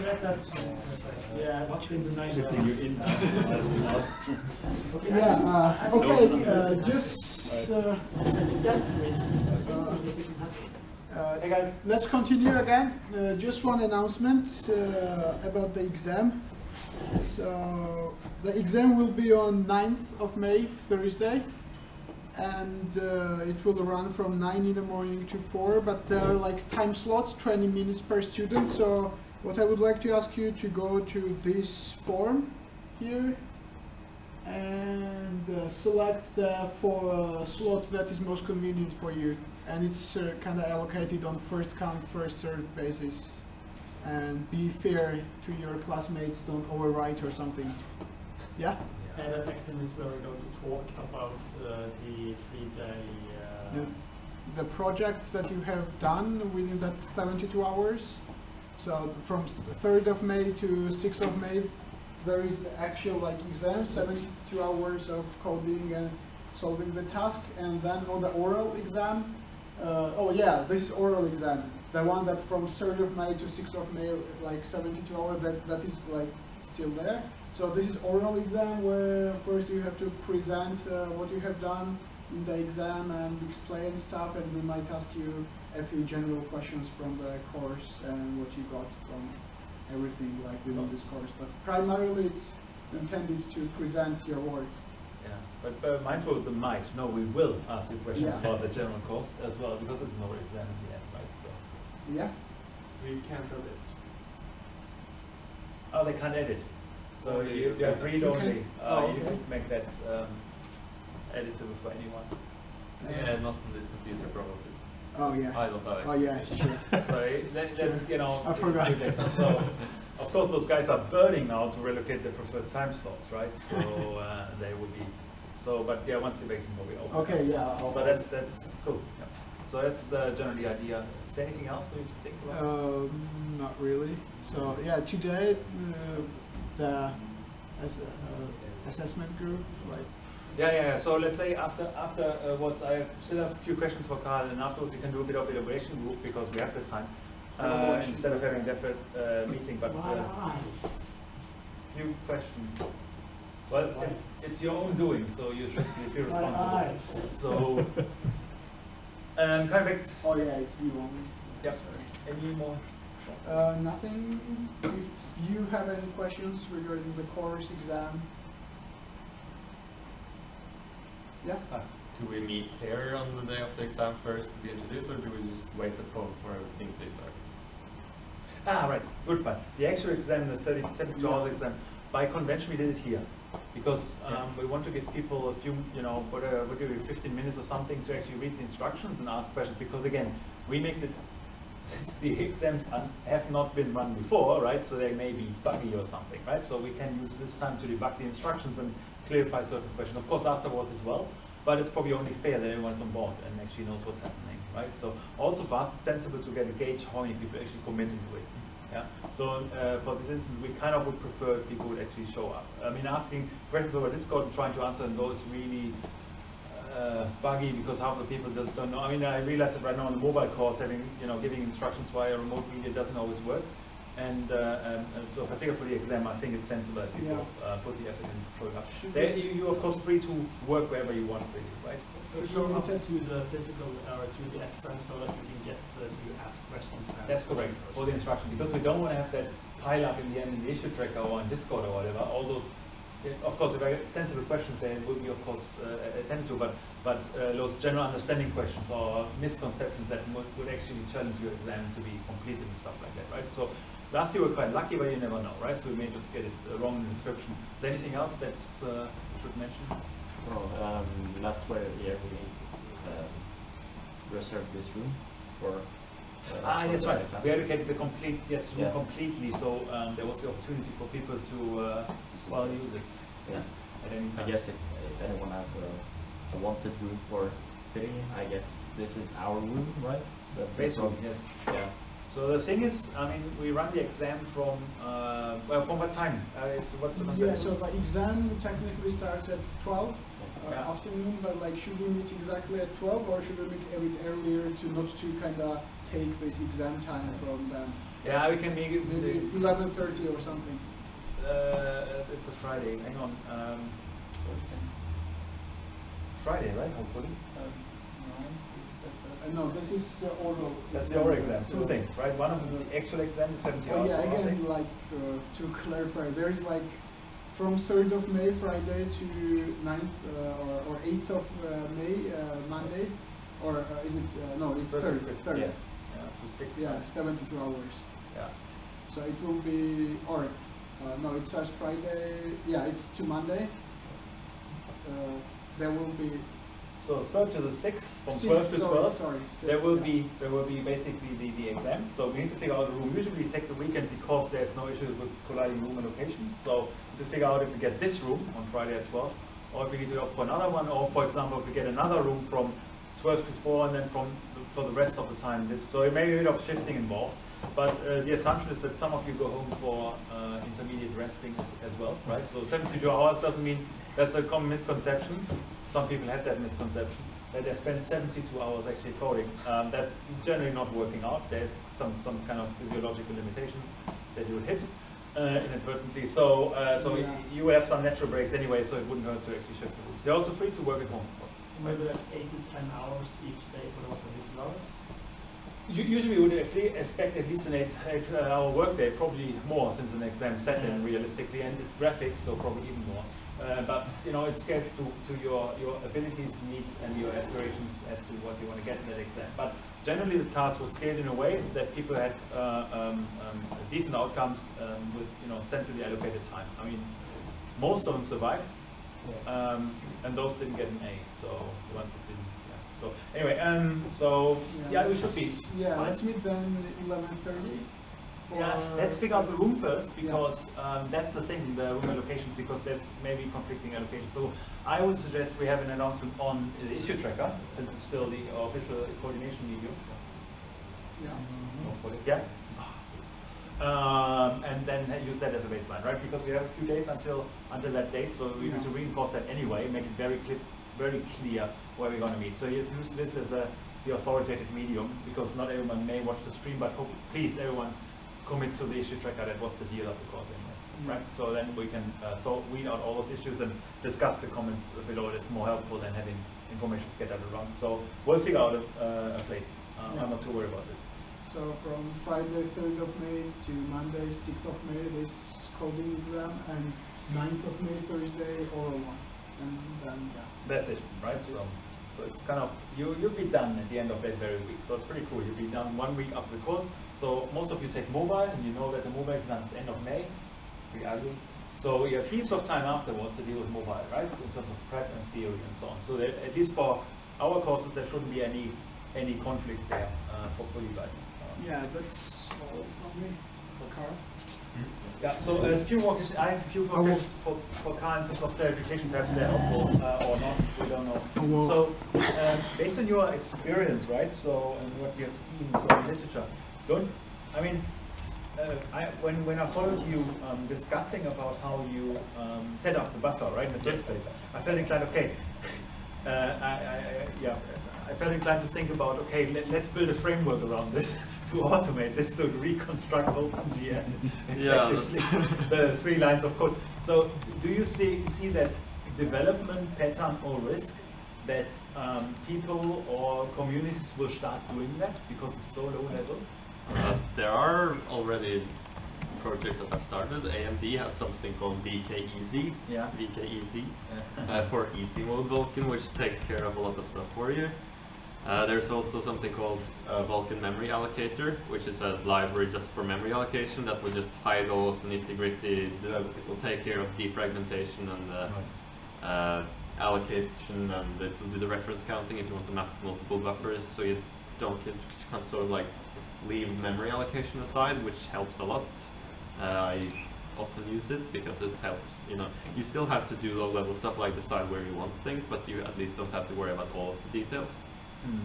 That's yeah. Much is the nicer thing you're in. Yeah. Okay. Hey guys, let's continue again. Just one announcement about the exam. So the exam will be on 9th of May, Thursday, and it will run from 9 in the morning to 4, but there are like time slots, 20 minutes per student. So what I would like to ask you to go to this form here and select the slot that is most convenient for you, and it's kind of allocated on first come, first served basis. And be fair to your classmates, don't overwrite or something. Yeah? And that exam is where we're going to talk about the 3-day... the project that you have done within that 72 hours. So from 3rd of May to 6th of May, there is actual like exam, 72 hours of coding and solving the task. And then on the oral exam, oh yeah, this is oral exam. The one that from 3rd of May to 6th of May, like 72 hours, that is like still there. So this is oral exam where first you have to present what you have done in the exam and explain stuff, and we might ask you a few general questions from the course and what you got from everything like within this course. But primarily it's intended to present your work. Yeah, but mindful of the might. No, we will ask you questions about the general course as well, because it's an oral exam in the end, right? So. Yeah. We can't edit. Oh, they can't edit. So you have read only. You can make that editable for anyone. Yeah, not on this computer probably. Oh yeah. I don't have it. Oh yeah, sure. So let's, you know, I forgot. So of course those guys are burning now to relocate their preferred time slots, right? So they will be. So, but yeah, once you make them, we'll be open. Okay, yeah. So that's cool. Yeah. So that's generally the idea. Is there anything else we need to think about? Not really. So yeah, today the assessment group, right? Yeah. So let's say afterwards, I still have a few questions for Carl, and afterwards you can do a bit of elaboration group because we have the time instead of having a different meeting. But few questions. Well, it's your own doing, so you should feel responsible. So. Correct. Oh yeah, it's V1. Yep. Any more? Nothing. If you have any questions regarding the course exam. Yeah. Do we meet here on the day of the exam first to be introduced, or do we just wait at home for everything to start? Ah, right. Good point. The actual exam, the 72-hour exam, by convention we did it here. Because we want to give people a few, you know, what do we 15 minutes or something to actually read the instructions and ask questions. Because again, we make the, since the exams have not been run before, right? So they may be buggy or something, right? So we can use this time to debug the instructions and clarify certain questions. Of course, afterwards as well. But it's probably only fair that everyone's on board and actually knows what's happening, right? So also for us, it's sensible to get a gauge how many people actually commit into it. Yeah. So for this instance, we kind of would prefer if people would actually show up. I mean, asking questions over Discord and trying to answer those is really buggy because half the people don't know. I mean, I realize that right now on the mobile course, giving instructions via remote media doesn't always work. And so particularly for the exam, I think it's sensible that people put the effort in showing up. You're of course free to work wherever you want, really, right? So show up to the physical or to the exam so that you can get to ask questions. That's correct, for the instruction, because we don't want to have that pile up in the end in the issue tracker or on Discord or whatever. All those, of course, very sensible questions there will be, of course, attended to, but those general understanding questions or misconceptions that would actually challenge your exam to be completed and stuff like that, right? So last year we were quite lucky, but you never know, right? So we may just get it wrong in the description. Is there anything else that you should mention? Well, last year we reserved this room for. That's right. We allocated the complete room completely, so there was the opportunity for people to use it. Yeah. At any time. I guess if anyone has a wanted room for sitting in, I guess this is our room, right? Basically, yes. Yeah. So the thing is, I mean, we run the exam from from what time? What's the concept? Yeah. So the exam technically starts at 12. Afternoon, but like, should we meet exactly at 12, or should we meet a bit earlier to not to kind of take this exam time from them? Yeah, we can make it. Maybe 11:30 or something. It's a Friday. Hang on. Friday, right? Hopefully. No, this is oral. That's the oral exam. Two things, right? One of them is the actual exam, the 70 hours. Yeah, again, like to clarify, there is like from 3rd of May, Friday, to 9th or 8th of May, Monday, or is it? No, it's 3rd. 3rd. Yeah. To 6. Yeah, 72 hours. Yeah. So it will be, or no, it starts Friday. Yeah, it's to Monday. There will be. So 3rd to the 6th, from 6th, 12 to 12. Sorry, There will be basically the exam. So we need to figure out the room. Usually we take the weekend because there's no issues with colliding room allocations. So to figure out if we get this room on Friday at 12, or if we need to opt for another one, or for example if we get another room from 12 to 4 and then for the rest of the time this. So it may be a bit of shifting involved. But the assumption is that some of you go home for intermediate resting as well, right? So 72 hours doesn't mean, that's a common misconception. Some people have that misconception, that they spend 72 hours actually coding. That's generally not working out. There's some kind of physiological limitations that you would hit inadvertently. So you will have some natural breaks anyway, so it wouldn't hurt to actually shift the routes. You're also free to work at home. Maybe like 8 to 10 hours each day for the rest of the hours? Usually we would actually expect at least an 8-hour workday, probably more since an exam set in realistically, and it's graphic, so probably even more. But you know, it scales to your abilities, needs, and your aspirations as to what you want to get in that exam. But generally, the task was scaled in a way so that people had decent outcomes with sensibly allocated time. I mean, most of them survived, and those didn't get an A. So the ones that didn't. So anyway, we should be. Yeah, fine. let's meet then 11:30. Yeah, let's figure out the room first because that's the thing, the room allocations, because there's maybe conflicting allocations. So I would suggest we have an announcement on the issue tracker since it's still the official coordination medium. Yeah. And then use that as a baseline, right? Because we have a few days until that date, so we need to reinforce that anyway, make it very clear where we're going to meet. So let's use this as the authoritative medium, because not everyone may watch the stream, but please everyone commit to the issue tracker. That was the deal of the course anyway, right? So then we can weed out all those issues and discuss the comments below. It's more helpful than having information scattered around. So we'll figure out a place. I'm not too worried about this. So from Friday 3rd of May to Monday 6th of May this coding exam, and 9th of May Thursday oral one, and then That's it, right? So it's kind of you'll be done at the end of that very week. So it's pretty cool. You'll be done 1 week after the course. So most of you take mobile, and you know that the mobile exam is the end of May. Pretty ugly. So you have heaps of time afterwards to deal with mobile, right? So in terms of prep and theory and so on. So that, at least for our courses, there shouldn't be any conflict there for you guys. yeah, that's all from me. Carl. Yeah, so there's a few more questions. I have a few more questions for Carl in terms of clarification, perhaps they're helpful or not, we don't know. So based on your experience, right, so and what you have seen so in literature, when I followed you discussing about how you set up the buffer, right, in the first place, I felt inclined, okay, I felt inclined to think about, okay, let's build a framework around this to automate this, to reconstruct OpenGL the 3 lines of code. So do you see that development pattern or risk that people or communities will start doing that because it's so low level? There are already projects that have started. AMD has something called VKEZ, for easy mode Vulkan, which takes care of a lot of stuff for you. There's also something called Vulkan Memory Allocator, which is a library just for memory allocation that will just hide all of the nitty-gritty. It will take care of defragmentation and allocation, and it will do the reference counting if you want to map multiple buffers, so you don't can sort of like leave memory allocation aside, which helps a lot. I often use it because it helps. You still have to do low-level stuff like decide where you want things, but you at least don't have to worry about all of the details.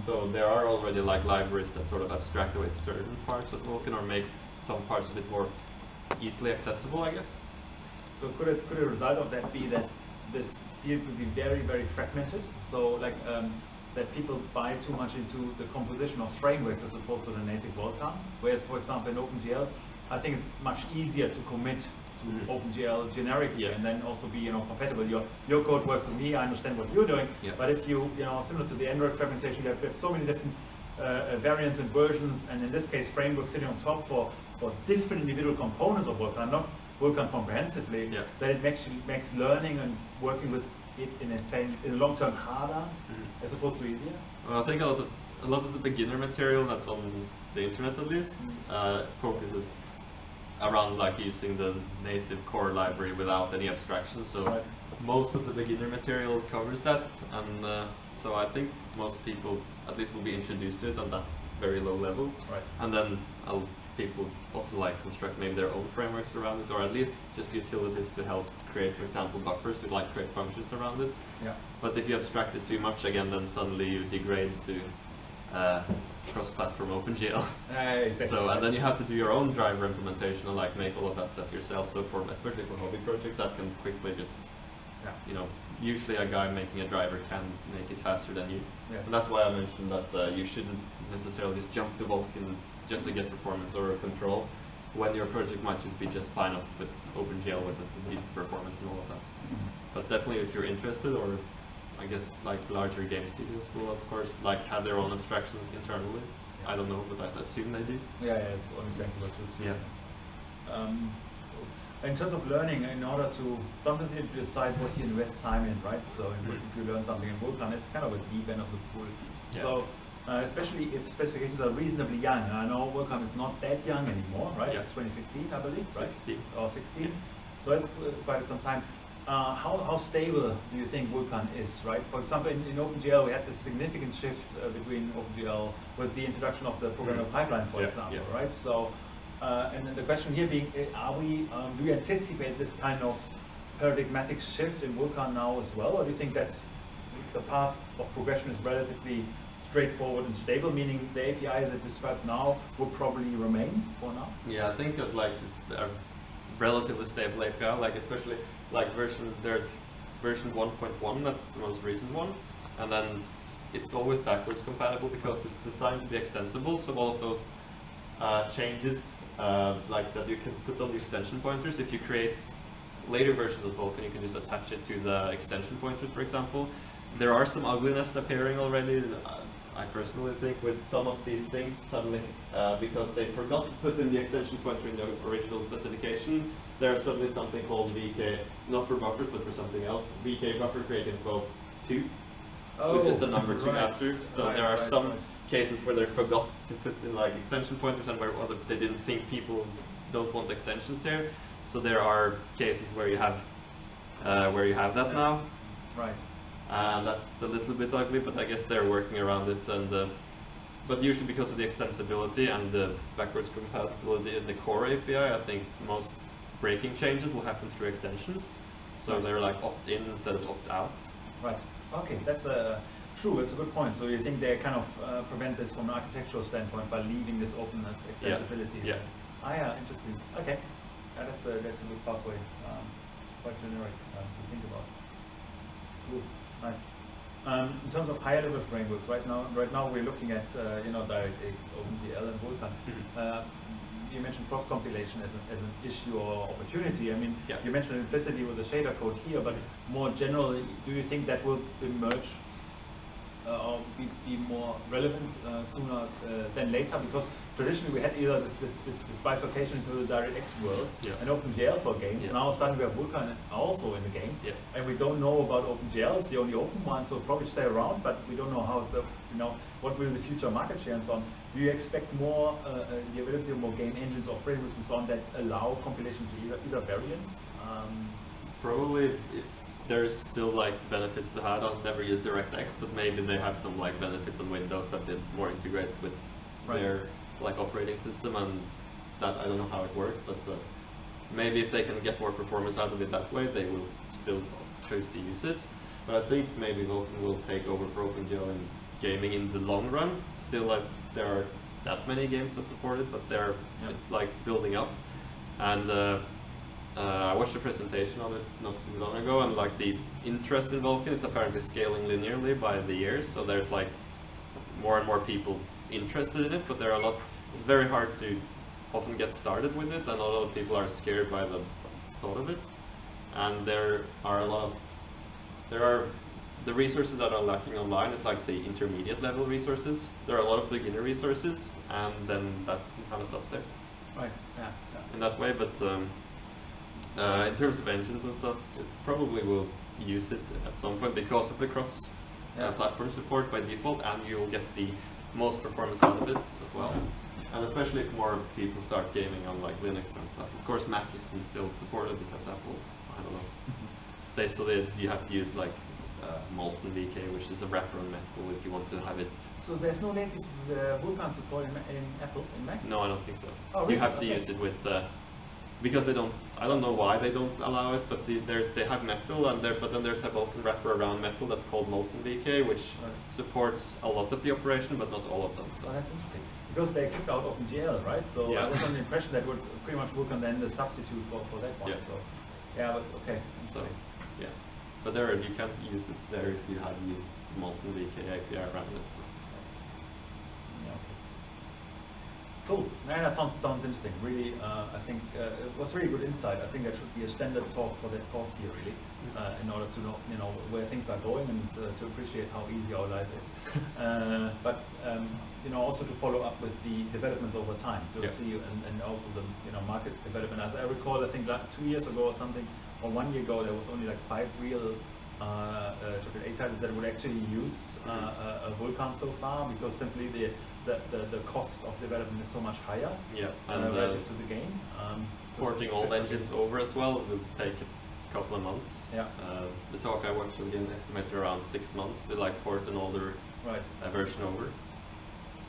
So there are already like libraries that sort of abstract away certain parts of Vulkan or makes some parts a bit more easily accessible, I guess. So could a result of that be that this field will be very, very fragmented? So like that people buy too much into the composition of frameworks as opposed to the native Vulkan. Whereas, for example, in OpenGL, I think it's much easier to commit to OpenGL generically and then also be compatible. Your code works with me. I understand what you're doing. But if you similar to the Android fragmentation, you have so many different variants and versions, and in this case, frameworks sitting on top for different individual components of Vulkan, not Vulkan comprehensively. That it makes learning and working with it in a long term harder as opposed to easier. Well, I think a lot of the beginner material that's on the internet, at least, focuses around like using the native core library without any abstractions. So most of the beginner material covers that, and so I think most people at least will be introduced to it on that very low level. And then people often like construct maybe their own frameworks around it, or at least just utilities to help create, for example, buffers to like create functions around it. But if you abstract it too much again, then suddenly you degrade to cross-platform OpenGL. Exactly. So, and then you have to do your own driver implementation and like make all of that stuff yourself. So especially for hobby projects, that can quickly just, usually a guy making a driver can make it faster than you. So that's why I mentioned that you shouldn't necessarily just jump to Vulkan just to get performance or control, when your project might just be just fine off with OpenGL with a decent performance and all of that. But definitely if you're interested, or I guess like larger game studios will of course like have their own abstractions internally. I don't know, but I assume they do. It's only sensible to assume. In terms of learning, in order to, sometimes you decide what you invest time in, right? So if you learn something in Vulkan, it's kind of a deep end of the pool. So especially if specifications are reasonably young. I know Vulkan is not that young anymore, right? It's 2015, I believe, right? 16. Or 16. So it's quite some time. How stable do you think Vulkan is, right? For example, in OpenGL, we had this significant shift between OpenGL with the introduction of the programmable pipeline, for example, right? So, and then the question here being, do we anticipate this kind of paradigmatic shift in Vulkan now as well, or do you think that's the path of progression is relatively straightforward and stable, meaning the API as it described now will probably remain for now? Yeah, I think that like it's a relatively stable API, like especially like there's version 1.1, that's the most recent one, and then it's always backwards compatible because it's designed to be extensible. So all of those changes like that you can put on the extension pointers. If you create later versions of Vulkan, you can just attach it to the extension pointers, for example. There are some ugliness appearing already, I personally think, with some of these things suddenly, because they forgot to put in the extension pointer in the original specification. There's suddenly something called VK, not for buffers, but for something else, VK buffer created info 2, which is the number 2 after. So there are some cases where they forgot to put in like extension pointers, and where they didn't think people don't want extensions there. So there are cases where you have that now. And that's a little bit ugly, but I guess they're working around it. And but usually because of the extensibility and the backwards compatibility in the core API, I think most breaking changes will happen through extensions. So they're like opt-in instead of opt-out. Okay, that's true. It's a good point. So you think they kind of prevent this from an architectural standpoint by leaving this openness, extensibility? Interesting. Okay, that's a good pathway. Quite generic to think about. Cool. Nice. In terms of higher level frameworks, right now we're looking at DirectX, OpenGL, and Vulkan. You mentioned cross compilation as an issue or opportunity. I mean, you mentioned implicitly with the shader code here, but more generally, do you think that will emerge or be more relevant sooner than later? Because traditionally we had either this bifurcation into the DirectX world and OpenGL for games. Now suddenly we have Vulkan also in the game, and we don't know about OpenGL. It's the only open one, so it'll probably stay around. But we don't know how it's what will the future market share and so on. Do you expect more the availability of more game engines or frameworks and so on that allow compilation to either variants? Probably if there's still like benefits to have. I'll never use DirectX, but maybe they have some like benefits on Windows that it more integrates with their like operating system, and that I don't know how it works, but maybe if they can get more performance out of it that way, they will still choose to use it. But I think maybe Vulkan will take over for OpenGL in gaming in the long run. Still, like there are that many games that support it, but it's like building up, and I watched a presentation of it not too long ago, and like the interest in Vulkan is apparently scaling linearly by the years. So there's like more and more people interested in it, but there are a lot. It's very hard to often get started with it, and a lot of people are scared by the thought of it. And there are the resources that are lacking online is like the intermediate level resources. There are a lot of beginner resources, and then that kind of stops there. Right. Yeah. In that way, but in terms of engines and stuff, it probably will use it at some point because of the cross platform support by default, and you'll get the most performance out of it as well. And especially if more people start gaming on like Linux and stuff. Of course, Mac isn't still supported because Apple, I don't know. You have to use like Molten VK, which is a wrapper on Metal if you want to have it. So there's no native Vulkan support in Apple, in Mac? No, I don't think so. Oh, really? You have to use it with, because they don't, I don't know why they don't allow it, but they have Metal, and but then there's a Vulkan wrapper around Metal that's called Molten VK, which supports a lot of the operation, but not all of them. So. Oh, that's interesting. Because they kicked out OpenGL, right? So Yeah. I was under the impression that would pretty much Vulkan then the substitute for that one. Yeah. So yeah, but okay. So, yeah. But you can't use it there if you have used the Molten VK API around it. So. Yeah, okay. Cool. Man, that sounds interesting. Really, I think it was really good insight. I think that should be a standard talk for that course here, really, in order to know, where things are going and to appreciate how easy our life is. But also to follow up with the developments over time, so see and also the market development. As I recall, I think like 2 years ago or something, or 1 year ago, there was only like 5 real AAA titles that would actually use a Vulkan so far, because simply the cost of development is so much higher relative to the game. Porting old engines over as well will take a couple of months. Yeah. The talk I watched again estimated around 6 months to like port an older version over.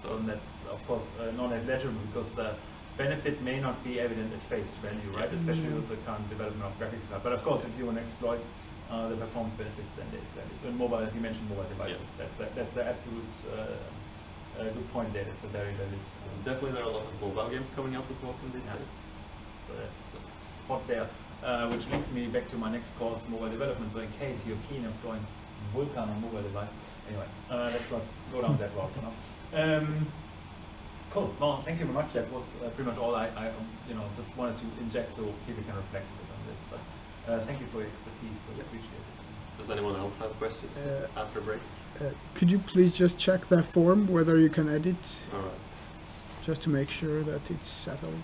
So that's of course not negligible, because the benefit may not be evident at face value, right? Especially with the current development of graphics card. But of course, if you want to exploit the performance benefits, then there's value. So in mobile, you mentioned mobile devices. That's the absolute good point there. It's a very valid. Definitely, there are a lot of mobile games coming up with Vulkan these days. So that's hot there. Which leads me back to my next course, mobile development. So in case you're keen on deploying Vulkan on mobile device, anyway, let's not go down that route for now. Cool. Well, thank you very much. That was pretty much all I just wanted to inject so people can reflect a bit on this. But thank you for your expertise. So appreciate it. Does anyone else have questions after break? Could you please just check that form whether you can edit, All right. just to make sure that it's settled?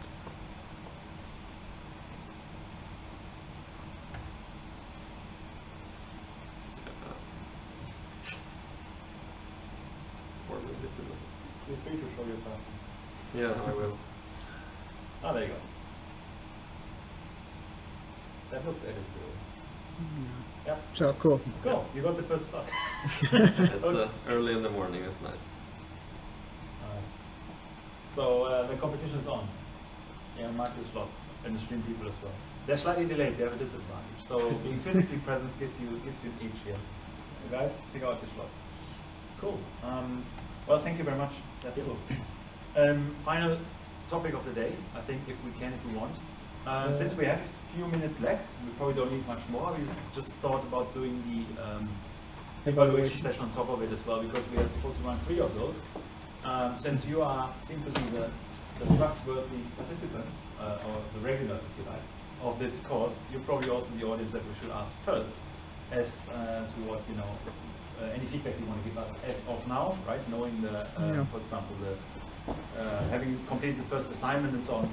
Feel free to show your part. Yeah, I will. Ah, there you go. That looks editable. Yeah. So cool. Cool. You got the first slot. It's early in the morning. It's nice. So the competition is on. Yeah, mark your slots and the stream people as well. They're slightly delayed. They have a disadvantage. So being physically present gives you an edge here. You guys, figure out your slots. Cool. Well, thank you very much. That's cool. Final topic of the day, I think, if we want. Since we have a few minutes left, we probably don't need much more. We just thought about doing the evaluation session on top of it as well, because we are supposed to run 3 of those. Since you seem to be the trustworthy participants, or the regulars, if you like, of this course, you're probably also the audience that we should ask first, as to what, any feedback you want to give us as of now, right? Knowing for example, having completed the first assignment and so on,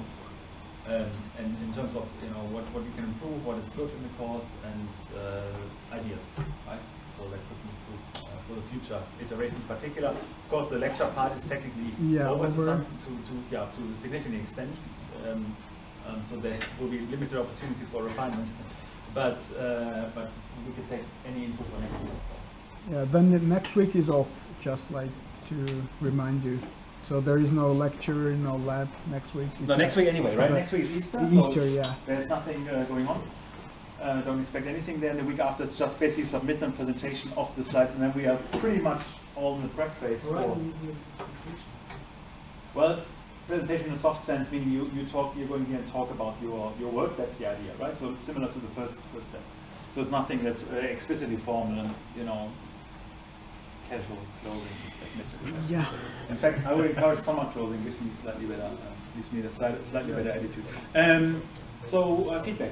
and in terms of what you can improve, what is good in the course, and ideas, right? So that could be improved for the future iteration in particular. Of course, the lecture part is technically over to a significant extent. So there will be limited opportunity for refinement, but we can take any input for next week. Yeah, then the next week is off, just like to remind you. So there is no lecture, no lab next week. No, next week anyway, right? Next week is Easter. Easter, so yeah. There's nothing going on. Don't expect anything then. The week after is just basically submit a presentation of the slides, and then we are pretty much all in the prep phase. Well, presentation in a soft sense, meaning you're going here and talk about your work. That's the idea, right? So similar to the first step. So it's nothing that's explicitly formal and, you know, casual clothing is admitted. Yeah. In fact, I would encourage summer clothing, gives me slightly better, slightly better attitude. So feedback.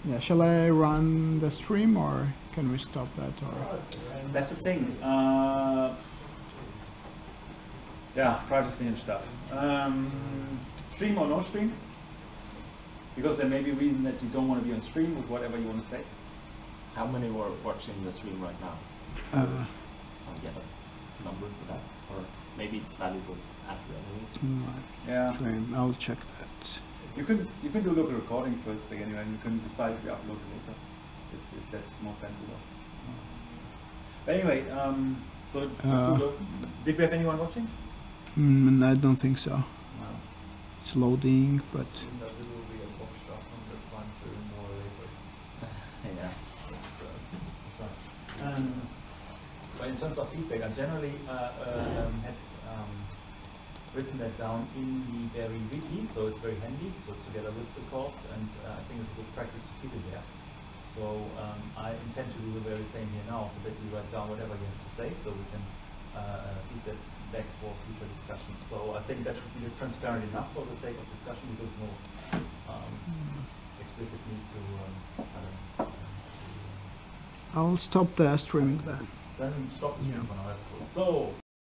Yeah. Shall I run the stream or can we stop that? Or That's the thing. Yeah, privacy and stuff. Stream or no stream? Because there may be a reason that you don't want to be on stream with whatever you want to say. How many were watching the stream right now? I'll get a number for that, or maybe it's valuable after anyways. Yeah. Stream. I'll check that. You can do local recording first again, and you can decide if you upload it later, if that's more sensible. But anyway, so just do local. Did we have anyone watching? I don't think so. No. It's loading, but But in terms of feedback, I generally had written that down in the very wiki, so it's very handy, so it's together with the course, and I think it's a good practice to keep it there. So I intend to do the very same here now, so basically write down whatever you have to say, so we can feed that back for future discussions. So I think that should be transparent enough for the sake of discussion, because no explicit need to I'll stop the streaming then. then stop the stream for now, that's cool. So